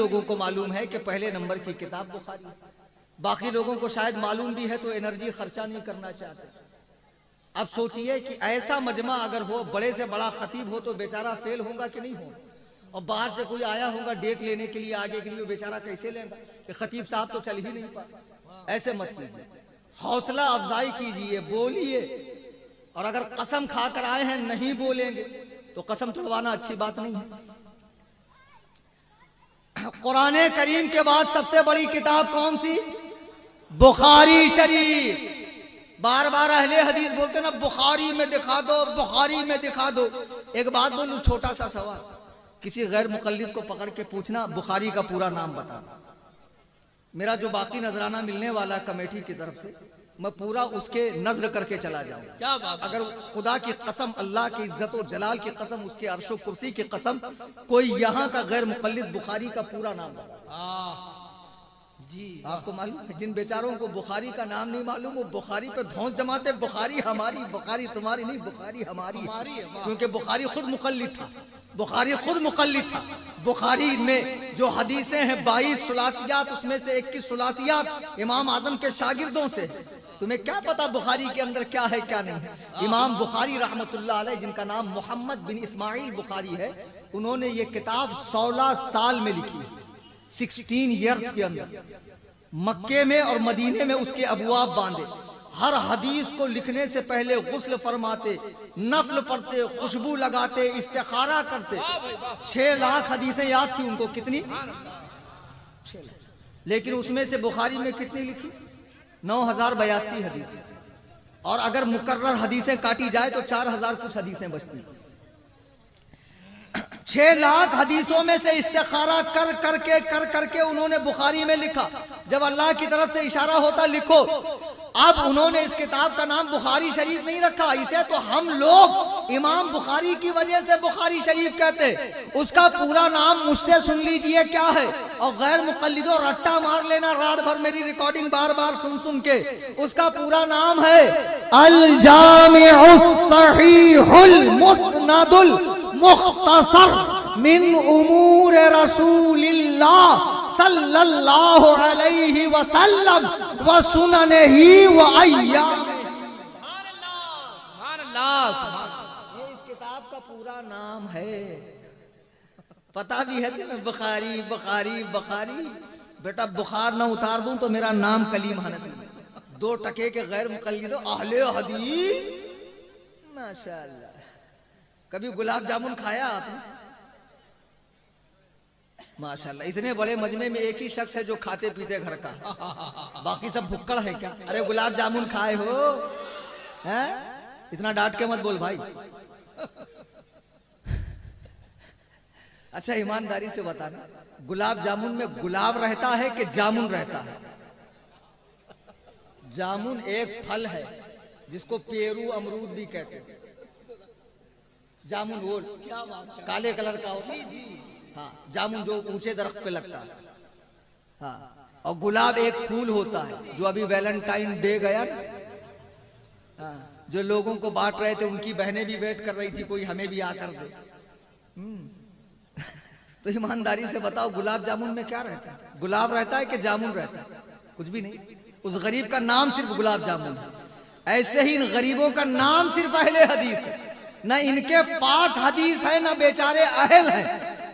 لوگوں کو معلوم ہے کہ پہلے نمبر کی کتاب بخاری، باقی لوگوں کو شاید معلوم بھی ہے تو انرجی خرچہ نہیں کرنا چاہتے۔ اب سوچئے کہ ایسا مجمع اگر ہو، بڑے سے بڑا خطیب ہو تو بیچارہ فیل ہوگا کہ نہیں ہوگا، اور باہر سے کوئی آیا ہوگا ڈیٹ لینے کے لیے آگے کے لیے، وہ بیچارہ کیسے لے گا کہ خطیب صاحب تو چل ہی نہیں پائے۔ ایسے مت کیجیے، حوصلہ افزائی کیجیے، بولیے، اور اگر قسم کھا کر آئے ہیں نہیں بولیں گے تو قسم توڑوانا اچھی بات نہیں ہے۔ قرآن کریم کے بعد سب سے بڑی کتاب کون سی؟ بخاری شریف۔ بار بار اہل حدیث بولتے نا بخاری میں دکھا دو، بخاری میں دکھا دو۔ ایک بات بولوں، چھوٹا سا سوال، کسی غیر مقلد کو پکڑ کے پوچھنا بخاری کا پورا نام بتا دو۔ میرا جو باقی نذرانہ ملنے والا کمیٹی کی طرف سے، میں پورا اس کے نظر کر کے چلا جاؤں۔ اگر خدا کی قسم، اللہ کی عزت و جلال کی قسم، اس کے عرش و کرسی کی قسم، کوئی یہاں کا غیر مقلد بخاری کا پورا نام بتا۔ جی آپ کو معلوم ہے جن بیچاروں کو بخاری کا نام نہیں معلوم، وہ بخاری پہ دھونس جماتے، بخاری ہماری، بخاری تمہاری نہیں، بخاری ہماری ہے، کیونکہ بخاری خود مقلد تھا، بخاری خود مقلد تھا۔ بخاری میں جو حدیثیں ہیں 22 ثلاثیات، اس میں سے 21 ثلاثیات امام اعظم کے شاگردوں سے۔ تمہیں کیا پتا بخاری کے اندر کیا ہے کیا نہیں ہے؟ امام بخاری رحمت اللہ علیہ، جن کا نام محمد بن اسماعیل بخاری ہے، انہوں نے یہ کتاب 16 سال میں لکھی ہے، 16 ایئرز کے اندر، مکے میں اور مدینے میں اس کے ابواب باندھے۔ ہر حدیث کو لکھنے سے پہلے غسل فرماتے، نفل پڑھتے، خوشبو لگاتے، استخارہ کرتے۔ 6 لاکھ حدیثیں یاد تھی ان کو، کتنی؟ 6 لاکھ۔ لیکن اس میں سے بخاری میں کتنی لکھی؟ 9082 حدیثیں، اور اگر مکرر حدیثیں کاٹی جائے تو 4000 کچھ حدیثیں بچتی ہیں۔ 6 لاکھ حدیثوں میں سے استخارہ کر کے انہوں نے بخاری میں لکھا۔ جب اللہ کی طرف سے اشارہ ہوتا لکھو، اب انہوں نے اس کتاب کا نام بخاری شریف نہیں رکھا، اسے تو ہم لوگ امام بخاری کی وجہ سے بخاری شریف کہتے۔ اس کا پورا نام مجھ سے سن لیجئے کیا ہے، اور غیر مقلدوں رٹا مار لینا رات بھر میری ریکارڈنگ بار بار سن کے۔ اس کا پورا نام ہے الجامع الصحیح المسند المختصر من امور رسول اللہ صلی اللہ علیہ وسلم وسننہ وایامہ۔ سبحان اللہ۔ یہ اس کتاب کا پورا نام ہے، پتا بھی ہے تمہیں، بخاری بخاری بخاری۔ بیٹا بخار نہ اتار دوں تو میرا نام کلیم حنفی۔ 2 ٹکے کے غیر مقلدوں اہل حدیث، ماشاءاللہ۔ کبھی گلاب جامن کھایا آپ نے؟ ماشاءاللہ، اتنے بڑے مجمع میں ایک ہی شخص ہے جو کھاتے پیتے گھر کا، باقی سب بھکڑ ہے کیا؟ ارے گلاب جامن کھائے ہو؟ اتنا ڈانٹ کے مت بول بھائی۔ اچھا ایمانداری سے بتانا، گلاب جامن میں گلاب رہتا ہے کہ جامن رہتا ہے؟ جامن ایک پھل ہے جس کو پیرو امرود بھی کہتے ہیں۔ جامن وہ کالے کلر کا ہوتا ہے، ہاں، جامن جو اونچے درخت پہ لگتا ہے، ہاں۔ اور گلاب ایک پھول ہوتا ہے جو ابھی ویلنٹائن ڈے گیا نا، ہاں، جو لوگوں کو بانٹ رہے تھے، ان کی بہنیں بھی ویٹ کر رہی تھی کوئی ہمیں بھی آ کر دے۔ تو ایمانداری سے بتاؤ گلاب جامن میں کیا رہتا ہے؟ گلاب رہتا ہے کہ جامن رہتا ہے؟ کچھ بھی نہیں۔ اس غریب کا نام صرف گلاب جامن ہے۔ ایسے ہی ان غریبوں کا نام صرف اہل حدیث ہے، نہ ان کے پاس حدیث ہے، نہ بیچارے اہل ہیں،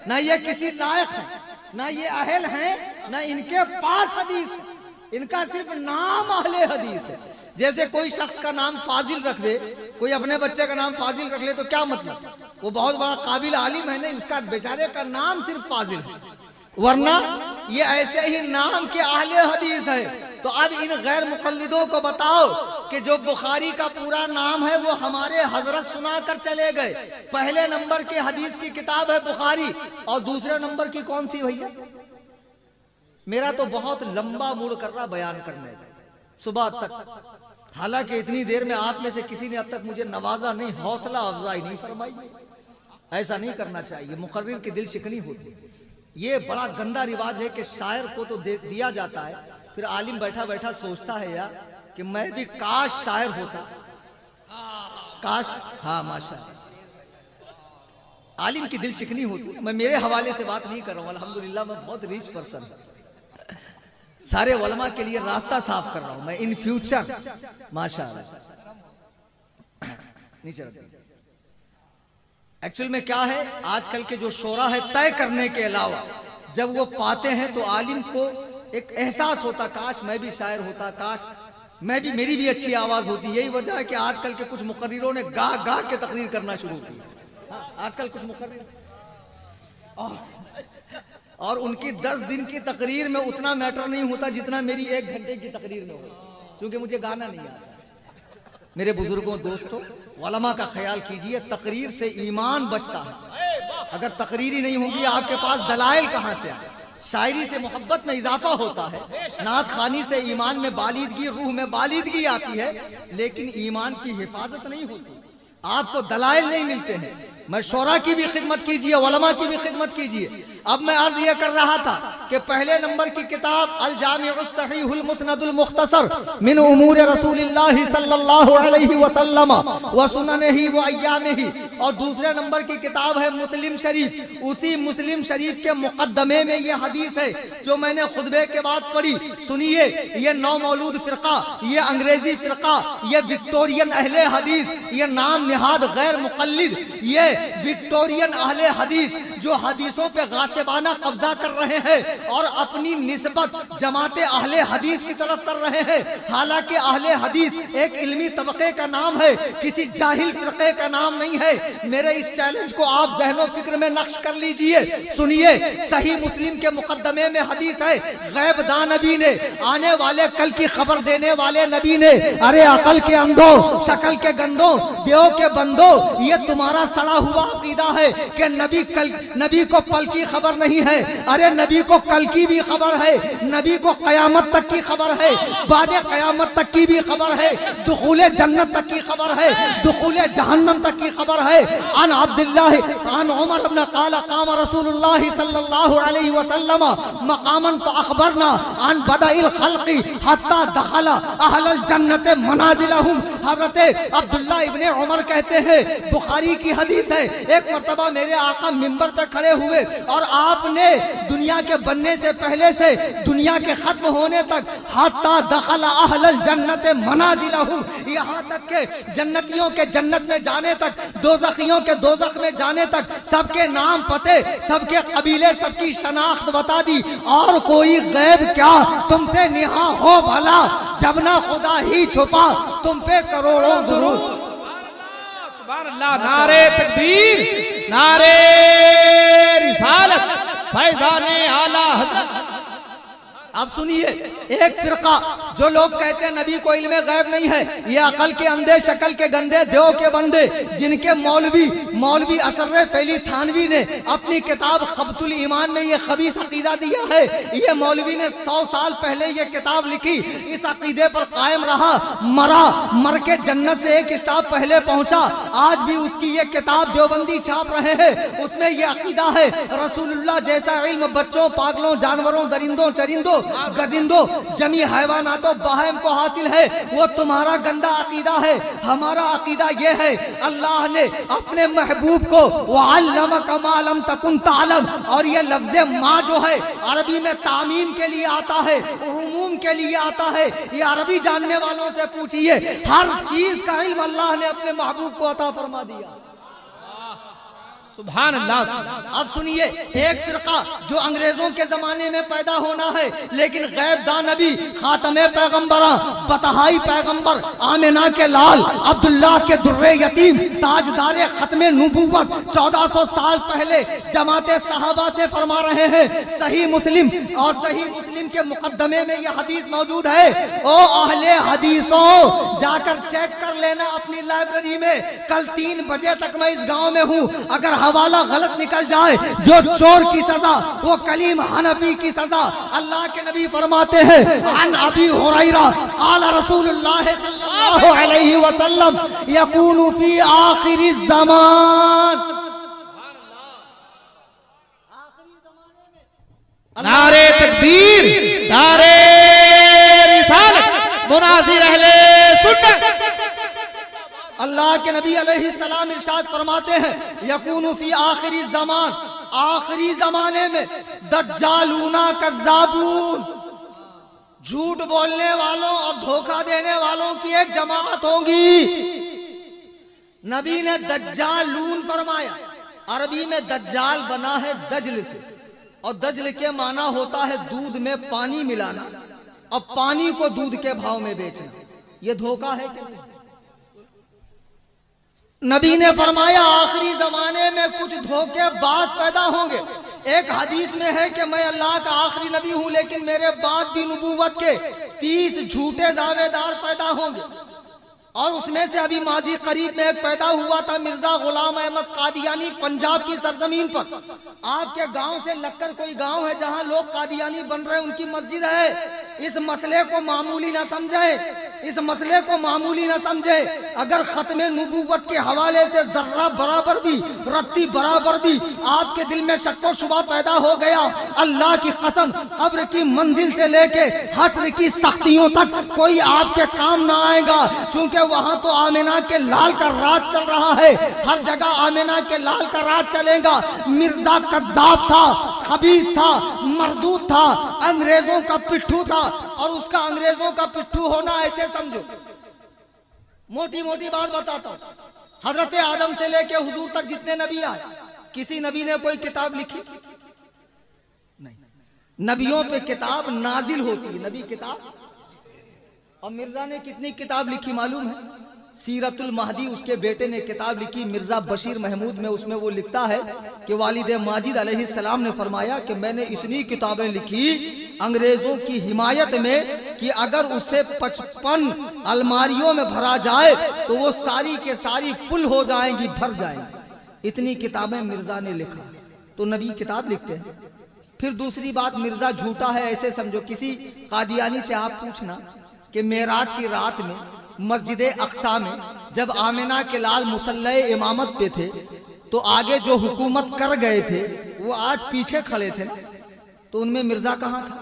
نہ یہ کسی لائق ہیں، نہ یہ اہل ہیں، نہ ان کے پاس حدیث ہے، ان کا صرف نام اہل حدیث ہے۔ جیسے کوئی شخص کا نام فاضل رکھ دے، کوئی اپنے بچے کا نام فاضل رکھ لے تو کیا مطلب؟ وہ بہت بڑا قابل عالم ہے نہیں، اس کا بیچارے کا نام صرف فاضل ہے، ورنہ یہ ایسے ہی نام کے اہل حدیث ہے۔ تو اب ان غیر مقلدوں کو بتاؤ کہ جو بخاری کا پورا نام ہے وہ ہمارے حضرت سنا کر چلے گئے۔ پہلے نمبر کے حدیث کی کتاب ہے بخاری، اور دوسرے نمبر کی کون سی بھیا؟ میرا تو بہت لمبا موڑ کر رہا بیان کرنے کا صبح تک، حالانکہ اتنی دیر میں آپ میں سے کسی نے اب تک مجھے نوازا نہیں، حوصلہ افزائی نہیں فرمائی۔ ایسا نہیں کرنا چاہیے، مقرر کی دل شکنی ہوتی۔ یہ بڑا گندا رواج ہے کہ شاعر کو تو دیا جاتا ہے، پھر عالم بیٹھا بیٹھا سوچتا ہے یار کہ میں بھی کاش شاعر ہوتا، کاش۔ ہاں ماشاءاللہ۔ عالم کی دل شکنی ہوتی ہے. میں میرے حوالے سے بات نہیں کر رہا ہوں, الحمدللہ میں بہت ریچ پرسن ہوں, سارے علماء کے لیے راستہ صاف کر رہا ہوں میں ان فیوچر. ماشاءاللہ نیچے رکھیں. ایکچول میں کیا ہے, آج کل کے جو شعرا ہے طے کرنے کے علاوہ جب وہ پاتے ہیں تو عالم کو ایک احساس ہوتا, کاش میں بھی شاعر ہوتا, کاش میں بھی, میری بھی اچھی آواز ہوتی. یہی وجہ ہے کہ آج کل کے کچھ مقرروں نے گاہ گاہ کے تقریر کرنا شروع کی. آج کل کچھ مقرر اور ان کی 10 دن کی تقریر میں اتنا میٹر نہیں ہوتا جتنا میری 1 گھنٹے کی تقریر میں ہوتا, کیونکہ مجھے گانا نہیں آتا. میرے بزرگوں, دوستوں, علماء کا خیال کیجئے, تقریر سے ایمان بچتا ہے. اگر تقریر ہی نہیں ہوگی آپ کے پاس دلائل کہاں سے آئے؟ شاعری سے محبت میں اضافہ ہوتا ہے, نعت خوانی سے ایمان میں بالیدگی, روح میں بالیدگی آتی ہے, لیکن ایمان کی حفاظت نہیں ہوتی, آپ کو دلائل نہیں ملتے ہیں. میں شعراء کی بھی خدمت کیجئے, علماء کی بھی خدمت کیجئے. اب میں عرض یہ کر رہا تھا کہ پہلے نمبر کی کتاب الجامع الصحیح المسند المختصر من امور رسول اللہ صلی اللہ علیہ وسلم وسننہ وایامہ, اور دوسرے نمبر کی کتاب ہے مسلم شریف. اسی مسلم شریف کے مقدمے میں یہ حدیث ہے جو میں نے خطبے کے بعد پڑھی. سنیے, یہ نو مولود فرقہ, یہ انگریزی فرقہ, یہ وکٹورین اہل حدیث, یہ نام نہاد غیر مقلد, یہ وکٹورین اہل حدیث جو حدیثوں پہ غاصبانہ قبضہ کر رہے ہیں اور اپنی نسبت جماعت اہل حدیث کی طرف کر رہے ہیں. حالانکہ اہل حدیث ایک علمی طبقے کا نام ہے, کسی جاہل فرقے کا نام نہیں ہے. میرے اس چیلنج کو آپ ذہن و فکر میں نقش کر لیجئے. سنیے, صحیح مسلم کے مقدمے میں حدیث ہے, غیب دان نبی نے, آنے والے کل کی خبر دینے والے نبی نے, ارے عقل کے اندھوں, شکل کے گندوں, دیو کے بندوں, یہ تمہارا سڑا ہوا عقیدہ ہے کہ نبی کو پل کی خبر نہیں ہے. ارے نبی کو کل کی بھی خبر ہے, نبی کو قیامت تک کی خبر ہے, بعد قیامت تک کی بھی خبر ہے, دخول جنت تک کی خبر ہے, دخول جہنم تک کی خبر ہے. عن عبداللہ عن عمر بن قال قام رسول اللہ صلی اللہ علیہ وسلم مقاما فاخبرنا عن بدء الخلق حتی دخل اہل الجنت منازلہم. حضرت عبداللہ ابن عمر کہتے ہیں, بخاری کی حدیث ہے, ایک مرتبہ میرے آقا منبر پہ کھڑے ہوئے اور آپ نے دنیا کے بننے سے پہلے سے دنیا کے ختم ہونے تک حتی دخل اہل الجنت منازلہم, یہاں تک کہ جنتیوں کے جنت میں جانے تک, دوزخیوں کے دوزخ میں جانے تک, سب کے نام پتے, سب کے قبیلے, سب کی شناخت بتا دی. اور کوئی غیب کیا تم سے نہا ہو بھلا, جب نہ خدا ہی چھپا تم پہ کروڑوں درود. سبحان اللہ, نعرہ تکبیر, نعرہ رسالت, فیضان اعلی حضرت. اب سنیے, ایک فرقہ جو لوگ کہتے ہیں نبی کو علم غیب نہیں ہے, یہ عقل کے اندھے, شکل کے گندے, دیو کے بندے, جن کے مولوی اشرف فیلی تھانوی نے اپنی کتاب خبط الایمان میں یہ خبیث عقیدہ دیا ہے. یہ مولوی نے 100 سال پہلے یہ کتاب لکھی, اس عقیدے پر قائم رہا, مر کے جنت سے ایک اسٹاپ پہلے پہنچا. آج بھی اس کی یہ کتاب دیوبندی چھاپ رہے ہیں. اس میں یہ عقیدہ ہے رسول اللہ جیسا علم بچوں, پاگلوں, جانوروں, درندوں, چرندوں, گزندوں, جمی حیواناتوں, بہائم کو حاصل ہے. وہ تمہارا گندا عقیدہ ہے. ہمارا عقیدہ یہ ہے, اللہ نے اپنے محبوب کو وَعَلَّمَكَ مَا لَمْ تَكُنْ تَعْلَمْ, اور یہ لفظ ماں جو ہے عربی میں تعمیم کے لیے آتا ہے, عموم کے لیے آتا ہے. یہ عربی جاننے والوں سے پوچھئے, ہر چیز کا علم اللہ نے اپنے محبوب کو عطا فرما دیا. سبحان اللہ. اب سنیے, ایک فرقہ جو انگریزوں کے زمانے میں پیدا ہونا ہے, لیکن غیب دان نبی, خاتم پیغمبراں, بتہائی پیغمبر, آمنہ کے لال, عبداللہ کے در یتیم, تاجدار ختم نبوت, 1400 سال پہلے جماعت صحابہ سے فرما رہے ہیں. صحیح مسلم, اور صحیح مسلم کے مقدمے میں یہ حدیث موجود ہے. او اہل حدیثوں, جا کر چیک کر لینا اپنی لائبریری میں, کل 3 بجے تک میں اس گاؤں میں ہوں. اگر حوالہ غلط نکل جائے, جو چور کی سزا وہ کلیم حنفی کی سزا. اللہ کے نبی فرماتے ہیں, عن ابی ہریرہ قال رسول اللہ صلی اللہ علیہ وسلم یکون فی آخر الزمان. نعرہ تکبیر, نعرہ رسالت, مناظر اہل سنت. اللہ کے نبی علیہ السلام ارشاد فرماتے ہیں یکون فی آخری زمان، آخری زمانے میں دجالون کذابون، جھوٹ بولنے والوں اور دھوکہ دینے والوں کی ایک جماعت ہوگی۔ نبی نے دجالون فرمایا، عربی میں دجال بنا ہے دجل سے، اور دجل کے معنی ہوتا ہے دودھ میں پانی ملانا اور پانی کو دودھ کے بھاؤ میں بیچنا۔ یہ دھوکہ ہے کہ نہیں؟ نبی نے فرمایا آخری زمانے میں کچھ دھوکے باز پیدا ہوں گے۔ ایک حدیث میں ہے کہ میں اللہ کا آخری نبی ہوں، لیکن میرے بعد بھی نبوت کے 30 جھوٹے دعوے دار پیدا ہوں گے، اور اس میں سے ابھی ماضی قریب میں ایک پیدا ہوا تھا مرزا غلام احمد قادیانی، پنجاب کی سرزمین پر۔ آپ کے گاؤں سے لگ کر کوئی گاؤں ہے جہاں لوگ قادیانی بن رہے ہیں، ان کی مسجد ہے۔ اس مسئلے کو معمولی نہ سمجھیں، اس مسئلے کو معمولی نہ سمجھیں۔ اگر ختم نبوت کے حوالے سے ذرہ برابر بھی، رتی برابر بھی آپ کے دل میں شک و شبہ پیدا ہو گیا، اللہ کی قسم قبر کی منزل سے لے کے حشر کی سختیوں تک کوئی آپ کے کام نہ آئے گا، چونکہ وہاں تو آمینہ کے لال کا راج چل رہا ہے، ہر جگہ آمینہ کے لال کا راج چلے گا۔ مرزا کذاب تھا، خبیث تھا، مردود تھا، انگریزوں کا پٹھو تھا، اور اس کا انگریزوں کا پٹھو ہونا ایسے سمجھو، موٹی موٹی بات بتاتا ہوں، حضرت آدم سے لے کے حضور تک جتنے نبی آئے، کسی نبی نے کوئی کتاب لکھی؟ نہیں، نبیوں پہ کتاب نازل ہوتی ہے، نبی کتاب۔ اور مرزا نے کتنی کتاب لکھی معلوم ہے؟ سیرت المہدی اس کے بیٹے نے کتاب لکھی، مرزا بشیر محمود میں، اس میں وہ لکھتا ہے کہ والد ماجد علیہ السلام نے فرمایا کہ میں نے اتنی کتابیں لکھی انگریزوں کی حمایت میں کہ اگر اسے 55 الماریوں میں بھرا جائے تو وہ ساری کے ساری فل ہو جائیں گی، بھر جائیں گی۔ اتنی کتابیں مرزا نے لکھا، تو نبی کتاب لکھتے ہیں۔ پھر دوسری بات، مرزا جھوٹا ہے ایسے سمجھو، کسی قادیانی سے آپ پوچھنا کہ معراج کی رات میں مسجد اقصی میں جب آمینہ کے لال مصلی امامت پہ تھے تو آگے جو حکومت کر گئے تھے وہ آج پیچھے کھڑے تھے، تو ان میں مرزا کہاں تھا؟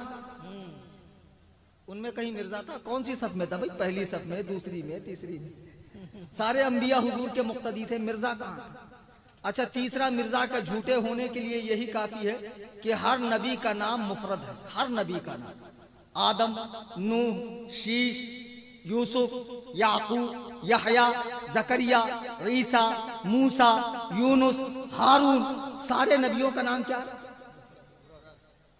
ان میں کہیں مرزا تھا؟ کون سی صف میں تھا بھائی؟ پہلی صف میں، دوسری میں، تیسری میں، سارے انبیاء حضور کے مقتدی تھے، مرزا کہاں تھا؟ اچھا، تیسرا مرزا کا جھوٹے ہونے کے لیے یہی کافی ہے کہ ہر نبی کا نام مفرد ہے، ہر نبی کا نام، آدم، نوح، شیش، یوسف، یعقوب، یحییٰ، زکریا، عیسیٰ، موسیٰ، یونس، ہارون، سارے نبیوں کا نام کیا ہے؟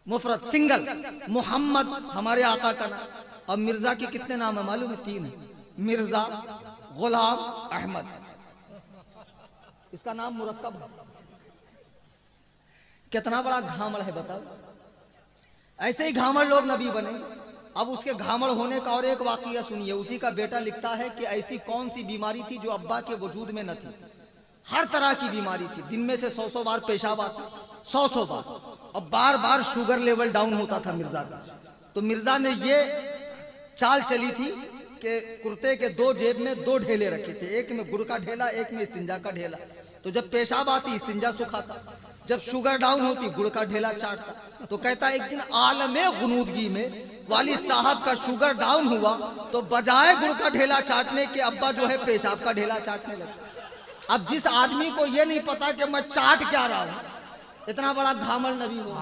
مفرد، سنگل۔ محمد ہمارے آقا کا نام۔ اور مرزا کے کتنے نام ہیں معلوم ہے؟ 3 ہیں، مرزا، غلام، احمد۔ اس کا نام مرکب ہے۔ کتنا بڑا گھامڑ ہے بتاؤ۔ ایسے ہی گھامڑ لوگ نبی بنے۔ اب اس کے گھامڑ ہونے کا اور ایک واقعہ سنیے۔ اسی کا بیٹا لکھتا ہے کہ ایسی کون سی بیماری تھی جو ابا کے وجود میں نہ تھی؟ ہر طرح کی بیماری تھی، دن میں سے 100 بار پیشاب آتا، 100 بار، اور بار بار شوگر لیول ڈاؤن ہوتا تھا مرزا کا۔ تو مرزا نے یہ چال چلی تھی کہ کرتے کے 2 جیب میں 2 ڈھیلے رکھے تھے، ایک میں گڑ کا ڈھیلا، ایک میں استنجا کا ڈھیلا۔ تو جب پیشاب آتی استنجا سکھاتا، جب شوگر ڈاؤن ہوتی گڑ کا ڈھیلا چاٹتا۔ تو کہتا ایک دن عالم غنودگی میں والد صاحب کا شوگر ڈاؤن ہوا تو بجائے گڑ کا ڈھیلا چاٹنے کے ابا جو ہے پیشاب کا ڈھیلا چاٹنے لگے۔ اب جس آدمی کو یہ نہیں پتا کہ میں چاٹ کیا رہا ہوں، اتنا بڑا گھامڑ نبی ہو،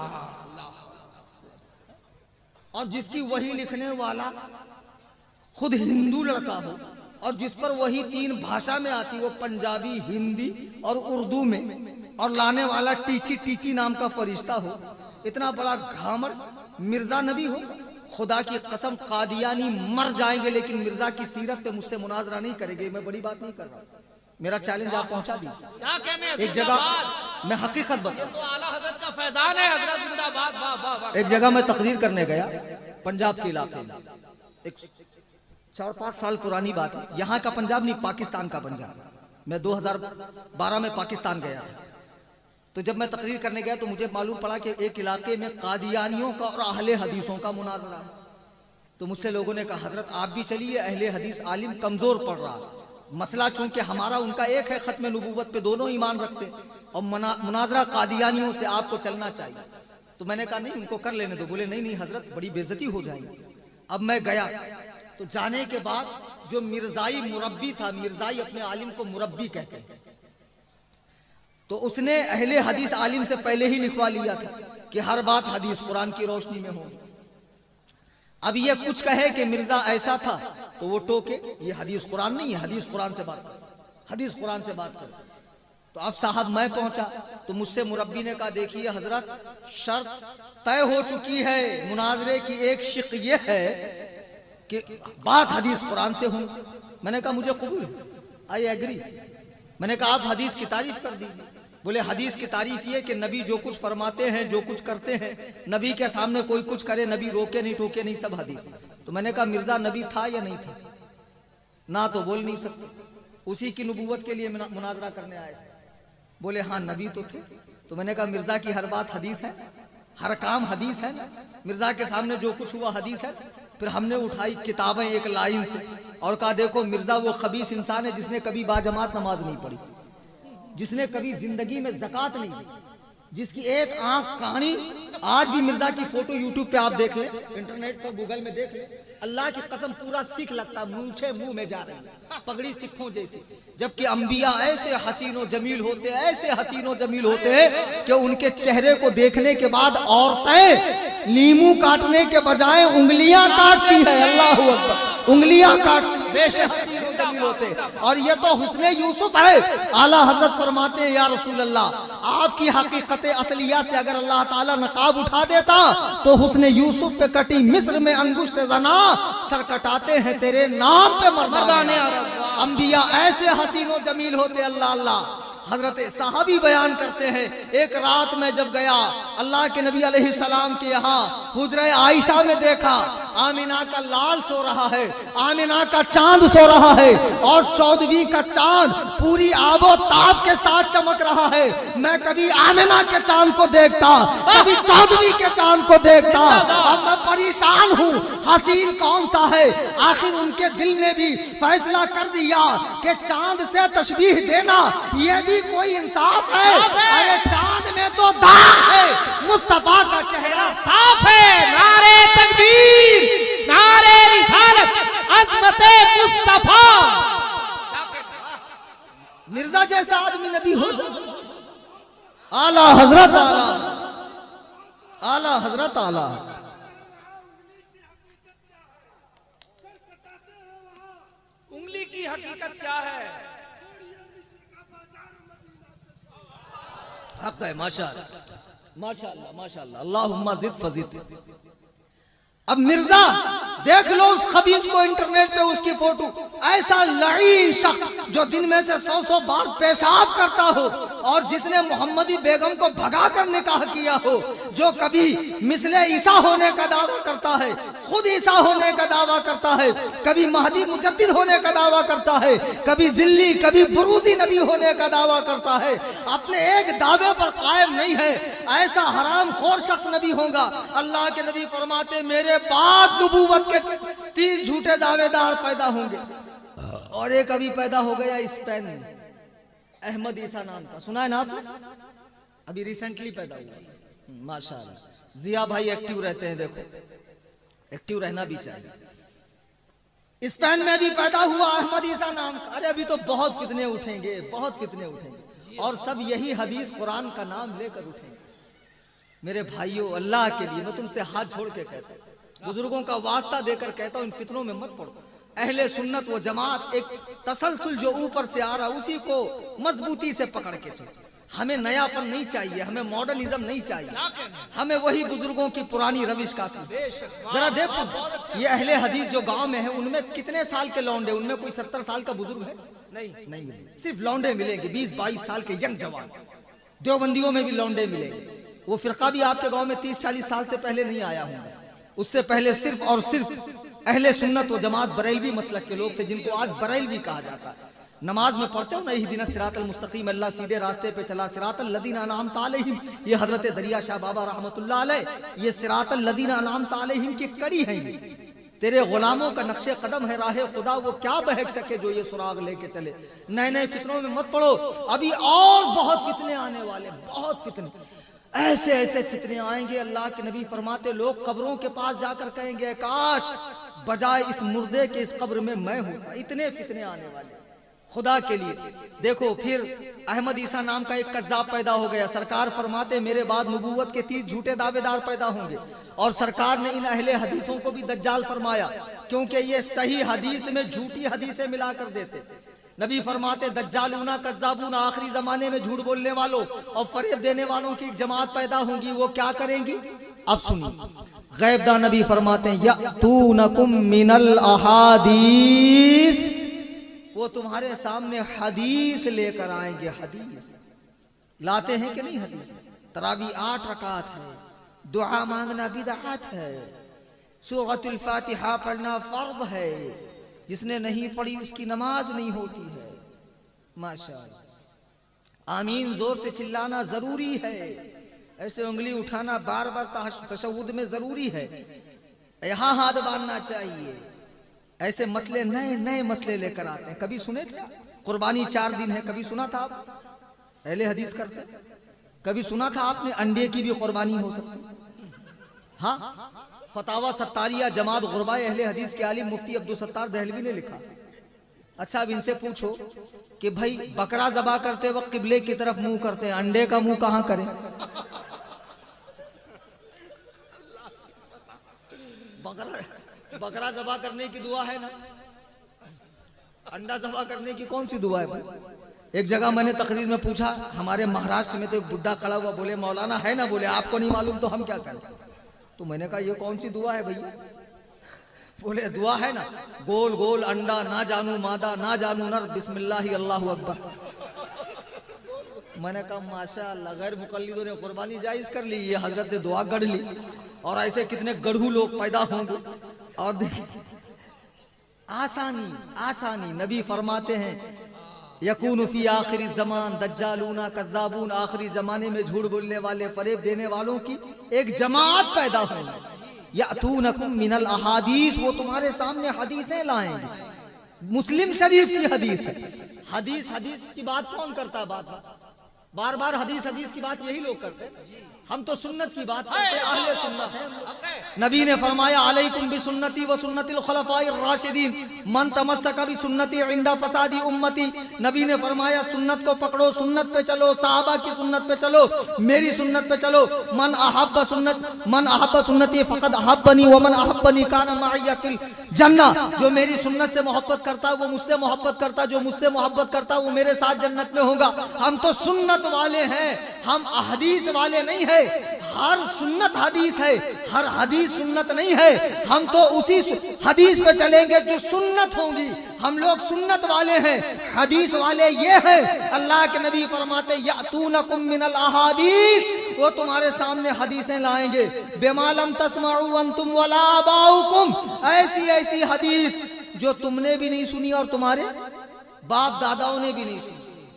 اور جس کی وہی لکھنے والا خود ہندو لڑکا ہو، اور جس پر وہی 3 بھاشا میں آتی، وہ پنجابی، ہندی اور اردو میں، اور لانے والا ٹیچی نام کا فرشتہ ہو، اتنا بڑا گھامڑ مرزا نبی ہو۔ خدا کی قسم قادیانی مر جائیں گے لیکن مرزا کی سیرت پہ مجھ سے مناظرہ نہیں کریں گے۔ میں بڑی بات نہیں کر رہا، میرا چیلنج آپ پہنچا دیجیے۔ ایک جگہ میں حقیقت بتا، ایک جگہ میں تقریر کرنے گیا پنجاب کے علاقے میں، ایک 4-5 سال پرانی بات ہے، یہاں کا پنجاب نہیں، پاکستان کا پنجاب۔ میں 2012 میں پاکستان گیا تھا، تو جب میں تقریر کرنے گیا تو مجھے معلوم پڑا کہ ایک علاقے میں قادیانیوں کا اور اہل حدیثوں کا مناظرہ ہے۔ تو مجھ سے لوگوں نے کہا حضرت آپ بھی چلیے، اہل حدیث عالم کمزور پڑ رہا، مسئلہ چونکہ ہمارا ان کا ایک ہے، ختم نبوت پہ دونوں ایمان رکھتے، اور مناظرہ قادیانیوں سے آپ کو چلنا چاہیے۔ تو میں نے کہا نہیں، ان کو کر لینے دو۔ بولے نہیں حضرت، بڑی بے عزتی ہو جائے گی۔ اب میں گیا تو جانے کے بعد جو مرزائی مربی تھا، مرزائی اپنے عالم کو مربی کہتے ہیں، تو اس نے اہل حدیث عالم سے پہلے ہی لکھوا لیا تھا کہ ہر بات حدیث قرآن کی روشنی میں ہو۔ اب یہ کچھ کہے کہ مرزا ایسا تھا تو وہ ٹوکے یہ حدیث قرآن نہیں ہے، حدیث قرآن سے بات کر، حدیث قرآن سے بات کر۔ تو اب صاحب میں پہنچا تو مجھ سے مربی نے کہا دیکھیے حضرت شرط طے ہو چکی ہے، مناظرے کی ایک شق یہ ہے کہ بات حدیث قرآن سے ہوں۔ میں نے کہا مجھے قبول ہے، آئی ایگری۔ میں نے کہا آپ حدیث کی تعریف کر دیجیے۔ بولے حدیث کی تعریف یہ کہ نبی جو کچھ فرماتے ہیں، جو کچھ کرتے ہیں، نبی کے سامنے کوئی کچھ کرے، نبی روکے نہیں ٹوکے نہیں، سب حدیث۔ تو میں نے کہا مرزا نبی تھا یا نہیں تھا؟ نہ تو بول نہیں سکتے، اسی کی نبوت کے لیے مناظرہ کرنے آئے۔ بولے ہاں نبی تو تھے۔ تو میں نے کہا مرزا کی ہر بات حدیث ہے، ہر کام حدیث ہے، مرزا کے سامنے جو کچھ ہوا حدیث ہے۔ پھر ہم نے اٹھائی کتابیں ایک لائن سے اور کہا دیکھو مرزا وہ خبیث انسان ہے جس نے کبھی باجماعت نماز نہیں پڑھی، جس نے کبھی زندگی میں زکوٰۃ نہیں دی، جس کی ایک آنکھ کہانی۔ آج بھی مرزا کی فوٹو یوٹیوب پہ آپ دیکھ لیں، انٹرنیٹ پر گوگل میں دیکھ لیں، اللہ کی قسم پورا سکھ لگتا، مونچھے منہ میں جا رہی ہیں، پگڑی سکھوں جیسی۔ جبکہ انبیاء ایسے حسین و جمیل ہوتے ہیں، ایسے حسین و جمیل ہوتے ہیں کہ ان کے چہرے کو دیکھنے کے بعد عورتیں لیمو کاٹنے کے بجائے انگلیاں کاٹتی ہے۔ اللہ اکبر، انگلیاں کاٹتی ہوتے۔ اور یہ تو حسن یوسف ہے۔ اعلیٰ حضرت فرماتے ہیں یا رسول اللہ، آپ کی حقیقت اصلیہ سے اگر اللہ تعالیٰ نقاب اٹھا دیتا تو حسن یوسف پہ کٹی مصر میں انگشت زنا، سر کٹاتے ہیں تیرے نام پہ مردان عرب۔ انبیاء ایسے حسین و جمیل ہوتے، اللہ اللہ۔ حضرت صحابی بیان کرتے ہیں ایک رات میں جب گیا اللہ کے نبی علیہ السلام کے یہاں حجرہ عائشہ میں دیکھا آمینہ کا لال سو رہا ہے، آمینہ کا چاند سو رہا ہے، اور 14ویں کا چاند پوری آب و تاب کے ساتھ چمک رہا ہے۔ میں کبھی آمینہ کے چاند کو دیکھتا، کبھی 14ویں کے چاند کو دیکھتا، اب میں پریشان ہوں حسین کون سا ہے۔ آخر ان کے دل نے بھی فیصلہ کر دیا کہ چاند سے تشبیہ دینا یہ بھی کوئی انصاف ہے۔ ارے چاند میں تو داغ ہے، مصطفیٰ کا چہرہ صاف ہے۔ نعرہ تکبیر، نعرہ رسالت، عظمت مصطفیٰ۔ مرزا جیسا آدمی نبی ہو جائے، اعلیٰ حضرت اعلیٰ، اعلیٰ حضرت اعلیٰ۔ انگلی کی حقیقت کیا ہے؟ حق ہے، ماشاءاللہ ماشاءاللہ ماشاءاللہ، اللہم زد فزد۔ اب مرزا دیکھ لو اس خبیث کو انٹرنیٹ پہ، اس کی فوٹو، ایسا لعین شخص جو دن میں سے 100 بار پیشاب کرتا ہو، اور جس نے محمدی بیگم کو بھگا کر نکاح کیا ہو، جو کبھی مثل عیسیٰ ہونے کا دعویٰ کرتا ہے، خود عیسیٰ ہونے کا دعویٰ کرتا ہے، کبھی مہدی مجدد ہونے کا دعویٰ کرتا ہے، کبھی ذلی کبھی بروزی نبی ہونے کا دعویٰ کرتا ہے، اپنے ایک دعوے پر قائم نہیں ہے، ایسا حرام خور شخص نبی ہوگا۔ اللہ کے نبی فرماتے میرے بعد نبوت کے 30 جھوٹے دعوے دار پیدا ہوں گے۔ اور ایک ابھی پیدا ہو گیا اسپین میں، احمد عیسیٰ نام کا، سنا ہے نا آپ نے؟ ابھی ریسنٹلی پیدا ہوا، ماشاءاللہ۔ ضیاء بھائی ایکٹیو رہتے ہیں، دیکھو ایکٹیو رہنا بھی چاہیے۔ اسپین میں بھی پیدا ہوا احمد عیسیٰ نام کا۔ ارے ابھی تو بہت فتنے اٹھیں گے، بہت فتنے اٹھیں گے، اور سب یہی حدیث قرآن کا نام لے کر اٹھیں گے۔ میرے بھائیوں، اللہ کے لیے میں تم سے ہاتھ جوڑ کے کہتا ہوں، بزرگوں کا واسطہ دے کر کہتا ہوں، ان فتنوں میں مت پڑو۔ اہل سنت و جماعت ایک تسلسل جو اوپر سے آ رہا اسی کو مضبوطی سے پکڑ کے چلو۔ ہمیں نیا پن نہیں چاہیے، ہمیں ماڈرنزم نہیں چاہیے، ہمیں وہی بزرگوں کی پرانی روش کافی۔ ذرا دیکھو یہ اہل حدیث جو گاؤں میں ہیں ان میں کتنے سال کے لونڈے، ان میں کوئی 70 سال کا بزرگ ہے؟ نہیں ملے، صرف لونڈے ملیں گے 20-22 سال کے ینگ جوان۔ دیوبندیوں میں بھی لونڈے ملیں گے، وہ فرقہ بھی آپ کے گاؤں میں 30-40 سال سے پہلے نہیں آیا ہوں گا، اس سے پہلے صرف اور صرف اہل سنت و جماعت بریلوی مسلک کے لوگ تھے، جن کو آج بریلوی کہا جاتا ہے۔ نماز میں پڑھتے ہو نا اہدنا الصراط المستقیم، اللہ سیدھے راستے پہ چلا، صراط الذین انعمت علیہم، یہ حضرت دریا شاہ بابا رحمت اللہ علیہ، یہ صراط الذین انعمت علیہم کی کڑی ہے۔ یہ تیرے غلاموں کا نقش قدم ہے راہ خدا، وہ کیا بہک سکے جو یہ سراغ لے کے چلے۔ نئے نئے فتنوں میں مت پڑو، ابھی اور بہت فتنے آنے والے، بہت فتنے۔ ایسے ایسے فتنے آئیں گے، اللہ کے نبی فرماتے لوگ قبروں کے پاس جا کر کہیں گے کاش بجائے اس مردے کے اس قبر میں میں ہوتا۔ اتنے فتنے آنے والے خدا کے لیے۔ دیکھو پھر احمد عیسیٰ نام کا ایک کذاب پیدا ہو گیا، سرکار فرماتے میرے بعد نبوت کے 30 جھوٹے دعوے دار پیدا ہوں گے، اور سرکار نے ان اہل حدیثوں کو بھی دجال فرمایا، کیونکہ یہ صحیح حدیث میں جھوٹی حدیثیں ملا کر دیتے۔ نبی فرماتے دجالون کذابون، آخری زمانے میں جھوٹ بولنے والوں اور فریب دینے والوں کی ایک جماعت پیدا ہوں گی، وہ کیا کریں گی؟ اب سنیے، غیب دان نبی فرماتے ہیں یأتونکم من الاحادیث، وہ تمہارے سامنے حدیث لے کر آئیں گے۔ حدیث لاتے ہیں کہ نہیں؟ حدیث تراویح 8 رکعت ہے، دعا مانگنا بدعت ہے، سورۃ الفاتحہ پڑھنا فرض ہے، جس نے نہیں پڑھی اس کی نماز نہیں ہوتی ہے۔ ماشاءاللہ، آمین زور سے چلانا ضروری ہے، ایسے انگلی اٹھانا بار بار تشہد میں ضروری ہے، یہاں ہاتھ باندھنا چاہیے۔ ایسے مسئلے نئے نئے مسئلے لے کر آتے ہیں۔ کبھی سنے تھے قربانی 4 دن ہے؟ کبھی سنا تھا آپ اہل حدیث کرتے؟ کبھی سنا تھا آپ نے انڈے کی بھی قربانی ہو سکتی؟ ہاں، فتاوی ستاریہ جماعت غرباء اہل حدیث کے عالم مفتی عبدالستار دہلوی نے لکھا۔ اچھا اب ان سے پوچھو کہ بھائی بکرا ذبح کرتے وقت قبلے کی طرف منہ کرتے ہیں، انڈے کا منہ کہاں کریں؟ بکرا ذبح کرنے کی دعا ہے نا، انڈا ذبح کرنے کی کون سی دعا ہے بھائی؟ ایک جگہ میں نے تقریر میں پوچھا، ہمارے مہاراشٹر میں تو ایک بڈھا کھڑا ہوا، بولے مولانا ہے نا، بولے آپ کو نہیں معلوم تو ہم کیا کریں؟ تو میں نے کہا یہ کون سی دعا ہے بھیا؟ بولے دعا ہے نا، گول گول انڈا، نہ جانو مادہ نہ جانو نر، بسم اللہ اللہ اکبر۔ میں نے کہا ماشاءاللہ، غیر مقلدوں نے قربانی جائز کر لی، یہ حضرت نے دعا گڑھ لی، اور ایسے کتنے گڑھو لوگ پیدا ہوں گے۔ اور دیکھیں آسانی آسانی، نبی فرماتے ہیں یکون فی آخر الزمان دجالون کذابون، آخری زمانے میں جھوٹ بولنے والے فریب دینے والوں کی ایک جماعت پیدا ہوگی۔ یأتونکم من الاحادیث، وہ تمہارے سامنے حدیثیں لائیں گے۔ مسلم شریف کی حدیث ہے۔ حدیث کی بات کون کرتا ہے؟ بار بار حدیث کی بات یہی لوگ کرتے ہیں۔ ہم تو سنت کی بات کرتے ہیں، اہل سنت ہیں۔ نبی نے فرمایا علیکم بسنتی و سنت الخلفاء الراشدین، من تمسک بسنتی عند فساد امتی۔ نبی نے فرمایا سنت کو پکڑو، سنت پہ چلو، صحابہ کی سنت پہ چلو، میری سنت پہ چلو۔ من احب سنتی فقد احبنی ومن احبنی کان معی فی الجنہ، جو میری سنت سے محبت کرتا وہ مجھ سے محبت کرتا، جو مجھ سے محبت کرتا وہ میرے ساتھ جنت میں ہوگا۔ ہم تو سنت والے ہیں، ہم احادیث والے نہیں ہیں۔ ہر سنت حدیث ہے، ہر حدیث سنت نہیں ہے۔ ہم تو اسی حدیث پہ چلیں گے جو سنت ہوں گی۔ ہم لوگ سنت والے ہیں، حدیث والے یہ ہیں۔ اللہ کے نبی فرماتے یأتونکم من الاحادیث، وہ تمہارے سامنے حدیثیں لائیں گے، بما لم تسمعوا انتم ولا آباؤکم، ایسی ایسی حدیث جو تم نے بھی نہیں سنی اور تمہارے باپ داداؤں نے بھی نہیں سنی۔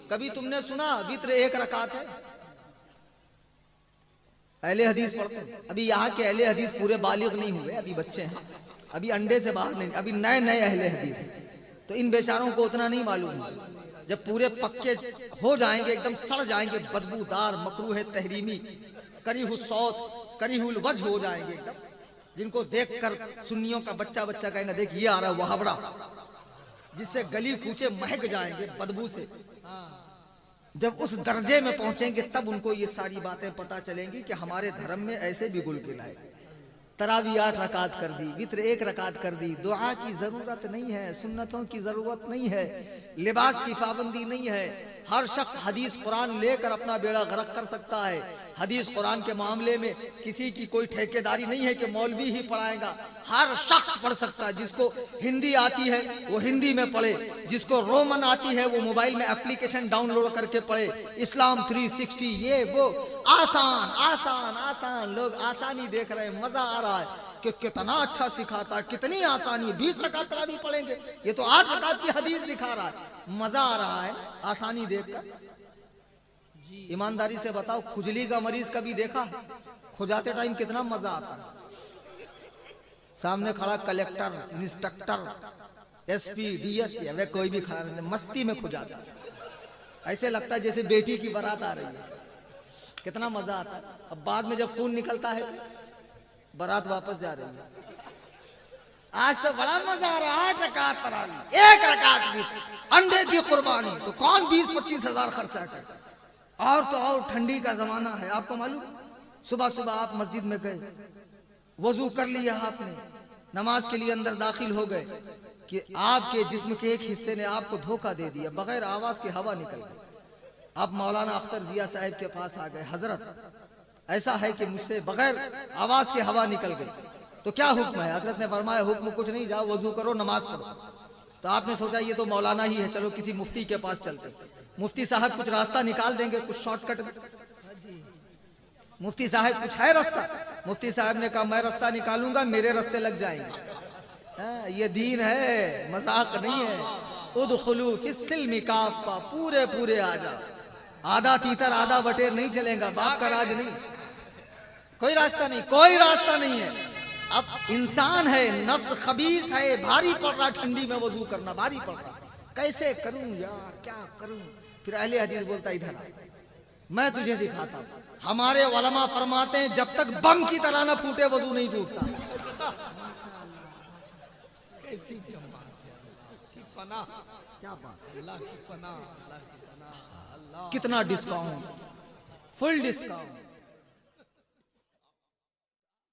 کبھی تم نے سنا وتر 1 رکعت ہے؟ اہل حدیث پڑھتے ہیں۔ ابھی یہاں کے اہل حدیث پورے بالغ نہیں ہوئے، ابھی بچے ہیں، ابھی انڈے سے باہر نہیں، ابھی نئے نئے اہل حدیث ہیں، تو ان بیچاروں کو اتنا نہیں معلوم ہے۔ جب پورے پکے ہو جائیں گے، ایک دم سڑ جائیں گے، بدبودار، مکروہ تحریمی، کریہ الصوت کریہ الوجہ ہو جائیں گے ایک دم، جن کو دیکھ کر سنیوں کا بچہ کہیں گا دیکھ یہ آ رہا ہے وہابڑا، جس سے گلی کوچے مہک جائیں گے بدبو سے۔ جب اس درجے میں پہنچیں گے تب ان کو یہ ساری باتیں پتا چلیں گی کہ ہمارے دھرم میں ایسے بھی گل گلائے۔ تراویح 8 رکعت کر دی، وتر 1 رکعت کر دی، دعا کی ضرورت نہیں ہے، سنتوں کی ضرورت نہیں ہے، لباس کی پابندی نہیں ہے۔ ہر شخص حدیث قرآن لے کر اپنا بیڑا غرق کر سکتا ہے۔ حدیث قرآن کے معاملے میں کسی کی کوئی ٹھیکیداری نہیں ہے کہ مولوی ہی پڑھائے گا، ہر شخص پڑھ سکتا ہے۔ جس کو ہندی آتی ہے وہ ہندی میں پڑھے، جس کو رومن آتی ہے وہ موبائل میں اپلیکیشن ڈاؤن لوڈ کر کے پڑھے۔ اسلام 360 یہ وہ، آسان آسان آسان، لوگ آسانی دیکھ رہے ہیں، مزہ آ رہا ہے کہ کتنا اچھا سکھاتا ہے، کتنی آسانی، 20 رکعت تراویح پڑھیں گے، یہ تو 8 رکعت کی حدیث دکھا رہا ہے، مزہ آ رہا ہے آسانی دیکھ کر۔ ایمانداری سے بتاؤ کھجلی کا مریض کبھی دیکھا؟ کھجاتے ٹائم کتنا مزہ آتا ہے، سامنے کھڑا collector, inspector, S P, D S P, کوئی بھی کھڑا نہیں، مستی میں کھجاتا ہے، ایسے لگتا ہے جیسے بیٹی کی بارات آ رہی ہے۔ کتنا مزہ آتا ہے. اب بعد میں جب خون نکلتا ہے بارات واپس جا رہی ہے. آج تو بڑا مزہ آ رہا ہے. 8 رکعت تراویح, 1 رکعت بھی انڈے کی قربانی, تو کون 20-25 ہزار خرچہ کرے. اور تو اور ٹھنڈی کا زمانہ ہے. آپ کو معلوم, صبح صبح آپ مسجد میں گئے, وضو کر لیا آپ نے, نماز کے لیے اندر داخل ہو گئے کہ آپ کے جسم کے ایک حصے نے آپ کو دھوکہ دے دیا, بغیر آواز کے ہوا نکل گئی. آپ مولانا اختر ضیاء صاحب کے پاس آ گئے, حضرت ایسا ہے کہ مجھ سے بغیر آواز کے ہوا نکل گئی, تو کیا حکم ہے؟ حضرت نے فرمایا حکم کچھ نہیں, جاؤ وضو کرو, نماز پڑھو. تو آپ نے سوچا یہ تو مولانا ہی ہے, چلو کسی مفتی کے پاس چلتے. مفتی صاحب کچھ راستہ نکال دیں گے, کچھ شارٹ کٹ میں. مفتی صاحب کچھ ہے راستہ؟ مفتی صاحب نے کہا میں راستہ نکالوں گا, میرے راستے لگ جائیں گے. یہ دین ہے, مذاق نہیں ہے. ادخلوا فی السلم کافہ, پورے پورے آ جاؤ. آدھا تیتر آدھا بٹیر نہیں چلیں گا, باپ کا راج نہیں. کوئی راستہ نہیں, کوئی راستہ نہیں ہے. اب انسان ہے, نفس خبیث ہے, بھاری پڑ رہا ٹھنڈی میں وضو کرنا, بھاری پڑ رہا. کیسے کروں یار, کیا کروں؟ پھر اہل حدیث بولتا ادھر آ, میں تجھے دکھاتا ہوں. ہمارے علماء فرماتے ہیں جب تک بم کی طرح نہ پھوٹے وضو نہیں ٹوٹتا. کیسی جماعت ہے, اللہ کی پناہ, کیا بات, اللہ کی پناہ, اللہ کی پناہ, اللہ. کتنا ڈسکاؤنٹ, فل ڈسکاؤنٹ.